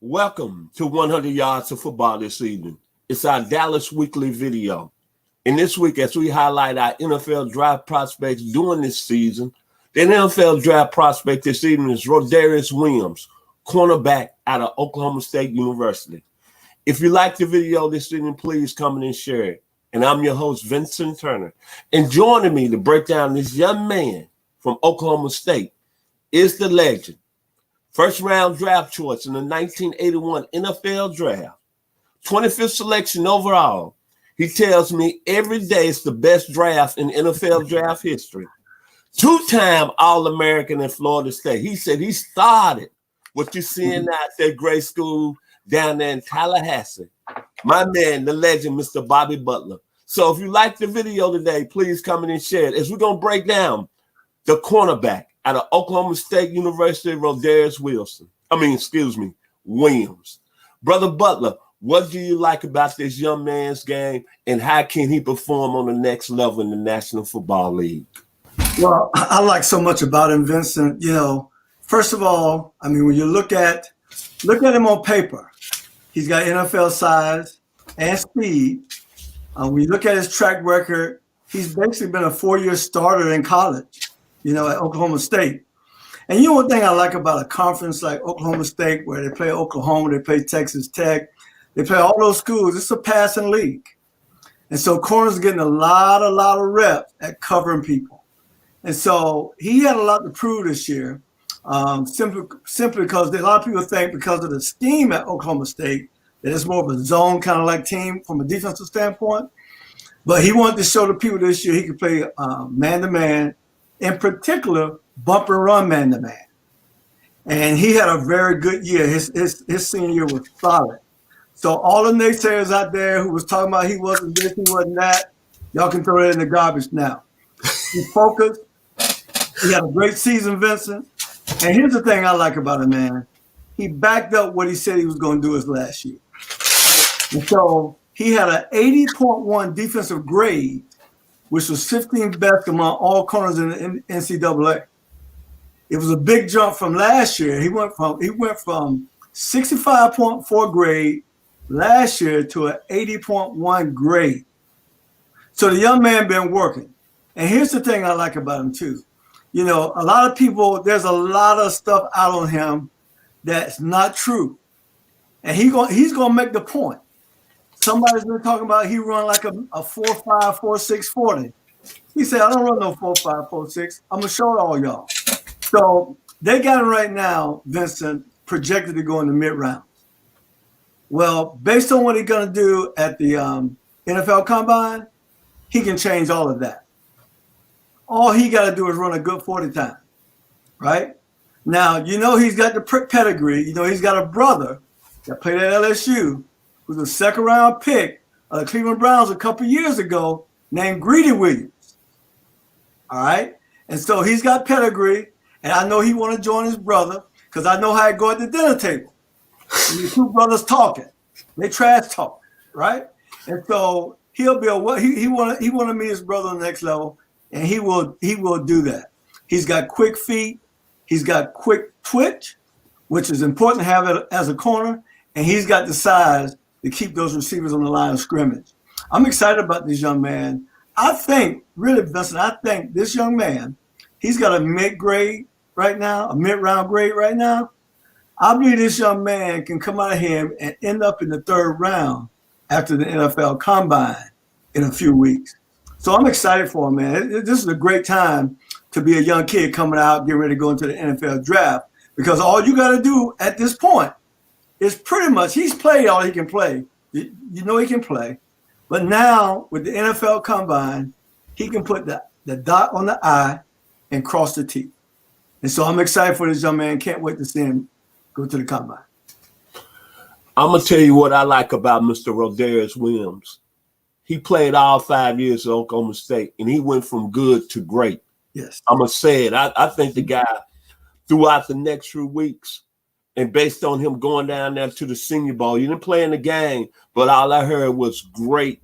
Welcome to 100 Yards of Football this evening. It's our Dallas weekly video. And this week, as we highlight our NFL draft prospects during this season, the NFL draft prospect this evening is Rodarius Williams, cornerback out of Oklahoma State University. If you like the video this evening, please comment and share it. And I'm your host, Vincent Turner. And joining me to break down this young man from Oklahoma State is the legend. First round draft choice in the 1981 NFL draft. 25th selection overall. He tells me every day it's the best draft in NFL draft history. Two-time All-American in Florida State. He said he started what you're seeing now at that grade school down there in Tallahassee. My man, the legend, Mr. Bobby Butler. So if you like the video today, please comment and share it as we're going to break down the cornerback out of Oklahoma State University, Rodarius Williams. Brother Butler, what do you like about this young man's game, and how can he perform on the next level in the National Football League? Well, I like so much about him, Vincent. First of all, when you look at him on paper, he's got NFL size and speed. When you look at his track record, he's basically been a 4-year starter in college, at Oklahoma State. And one thing I like about a conference like Oklahoma State, where they play Oklahoma, they play Texas Tech, they play all those schools, it's a passing league. And so corners are getting a lot of reps at covering people. And so he had a lot to prove this year, simply because a lot of people think because of the scheme at Oklahoma State that it's more of a zone kind of like team from a defensive standpoint. But he wanted to show the people this year he could play man-to-man, in particular, bump and run man-to-man. And he had a very good year. His senior year was solid. So all the naysayers out there who was talking about he wasn't this, he wasn't that, y'all can throw it in the garbage now. He's focused. He had a great season, Vincent. And here's the thing I like about him, man. He backed up what he said he was going to do his last year. And so he had an 80.1 defensive grade, which was 15th best among all corners in the NCAA. It was a big jump from last year. He went from 65.4 grade last year to an 80.1 grade. So the young man been working. And here's the thing I like about him too. A lot of people, there's a lot of stuff out on him that's not true. And he's gonna make the point. Somebody's been talking about he run like a 4.5, 4.6 40. He said, I don't run no 4.5, 4.6. I'm gonna show it all y'all. So they got him right now, Vincent, projected to go in the mid rounds. Well, based on what he's gonna do at the NFL Combine, he can change all of that. All he got to do is run a good 40 time, right? Now, he's got the pedigree. He's got a brother that played at LSU, who's a second-round pick of the Cleveland Browns a couple years ago, named Greedy Williams. All right? And so he's got pedigree, and I know he want to join his brother because I know how it go at the dinner table. And the two brothers talking. They trash talk, right? And so he'll be he want to meet his brother on the next level. And he will do that. He's got quick feet. He's got quick twitch, which is important to have it as a corner. And he's got the size to keep those receivers on the line of scrimmage. I'm excited about this young man. I think, really, Vincent, this young man, he's got a mid-grade right now, a mid-round grade right now. I believe this young man can come out of him and end up in the third round after the NFL Combine in a few weeks. So I'm excited for him, man. This is a great time to be a young kid coming out, getting ready to go into the NFL draft, because all you got to do at this point is pretty much, he's played all he can play. He can play. But now with the NFL Combine, he can put the dot on the I and cross the T. And so I'm excited for this young man. Can't wait to see him go to the Combine. I'm going to tell you what I like about Mr. Rodarius Williams. He played all 5 years at Oklahoma State, and he went from good to great. Yes. I'm going to say it. I think the guy, throughout the next few weeks, and based on him going down there to the Senior Bowl, he didn't play in the game, but all I heard was great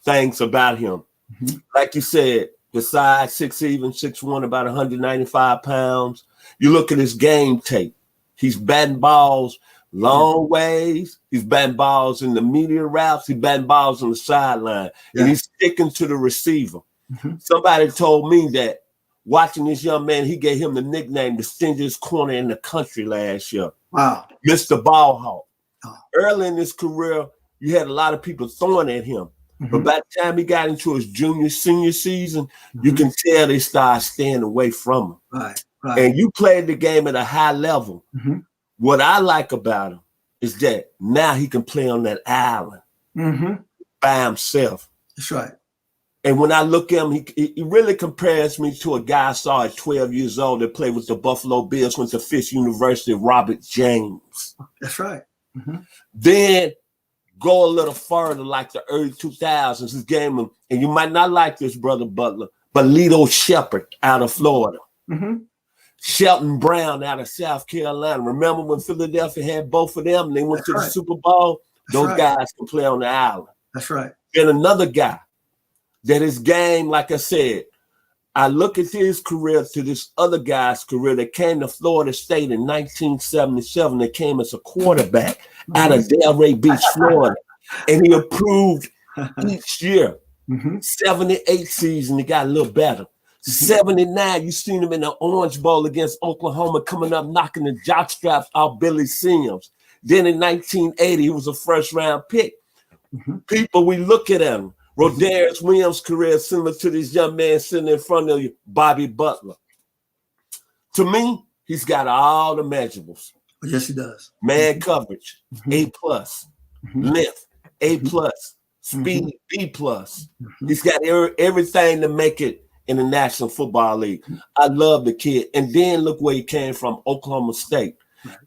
things about him. Mm-hmm. Like you said, the size, 6'1", about 195 pounds. You look at his game tape. He's batting balls long ways. He's batting balls in the median routes. He's batting balls on the sideline. And he's sticking to the receiver. Somebody told me that watching this young man, he gave him the nickname, the stingiest corner in the country last year. Wow. Mr. Ball Hawk. Early in his career, you had a lot of people throwing at him. But by the time he got into his senior season, you can tell they started staying away from him. Right. And you played the game at a high level. What I like about him is that now he can play on that island by himself. That's right. And when I look at him, he really compares me to a guy I saw at 12 years old that played with the Buffalo Bills, went to Fisk University, Robert James. That's right. Then go a little further, like the early 2000s, his game, and you might not like this, Brother Butler, but Lito Shepherd out of Florida. Shelton Brown out of South Carolina. Remember when Philadelphia had both of them and they went to the Super Bowl? Those guys can play on the island. That's right. Then another guy that his game, like I said, I look at his career to this other guy's career that came to Florida State in 1977. That came as a quarterback out of Delray Beach, Florida. And he improved each year. 78 season, he got a little better. 79, you seen him in the Orange Bowl against Oklahoma coming up, knocking the jockstraps off Billy Sims. Then in 1980, he was a first-round pick. People, we look at him. Rodarius Williams' career is similar to this young man sitting in front of you, Bobby Butler. To me, he's got all the measurables. Yes, he does. Man coverage, A+. Length, A+. Speed, B+. He's got everything to make it in the National Football League. I love the kid. And then look where he came from, Oklahoma State.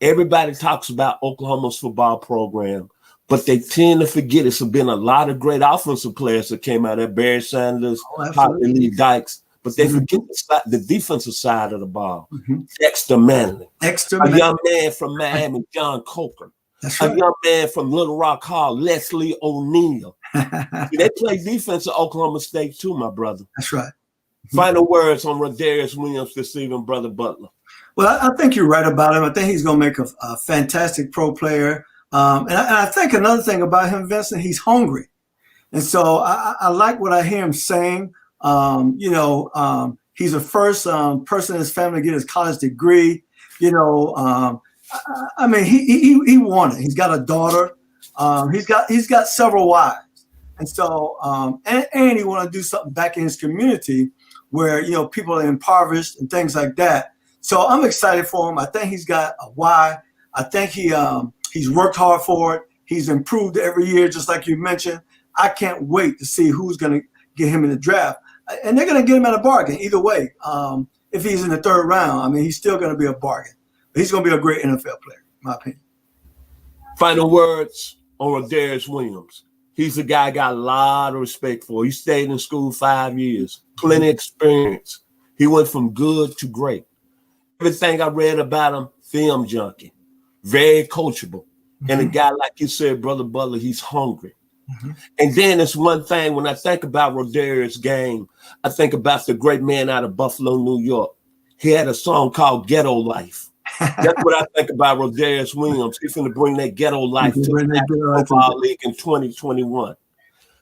Everybody talks about Oklahoma's football program, but they tend to forget it's been a lot of great offensive players that came out there, Barry Sanders, Hartley Lee Dykes, but they forget the defensive side of the ball. Dexter Manley, a young man from Miami, John Coker, a young man from Little Rock Hall, Leslie O'Neal. They play defense at Oklahoma State too, my brother. That's right. Final words on Rodarius Williams this evening, Brother Butler. Well, I think you're right about him. I think he's going to make a fantastic pro player. And I think another thing about him, Vincent, he's hungry. And so I like what I hear him saying. He's the first person in his family to get his college degree. He wanted it. He's got a daughter. He's got several wives. And so, and he want to do something back in his community where, people are impoverished and things like that. So I'm excited for him. I think he's got a why. I think he's worked hard for it. He's improved every year, just like you mentioned. I can't wait to see who's going to get him in the draft. And they're going to get him at a bargain either way. If he's in the third round, he's still going to be a bargain. But he's going to be a great NFL player, in my opinion. Final words on Rodarius Williams. He's a guy I got a lot of respect for. He stayed in school 5 years, plenty of experience. He went from good to great. Everything I read about him, film junkie, very coachable. And a guy, like you said, Brother Butler, he's hungry. And then it's one thing, when I think about Rodarius' game, I think about the great man out of Buffalo, New York. He had a song called Ghetto Life. That's what I think about Rodarius Williams. He's going to bring that ghetto life to the National Football League in 2021.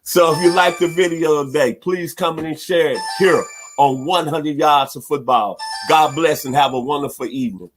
So if you like the video today, please come in and share it here on 100 Yards of Football. God bless and have a wonderful evening.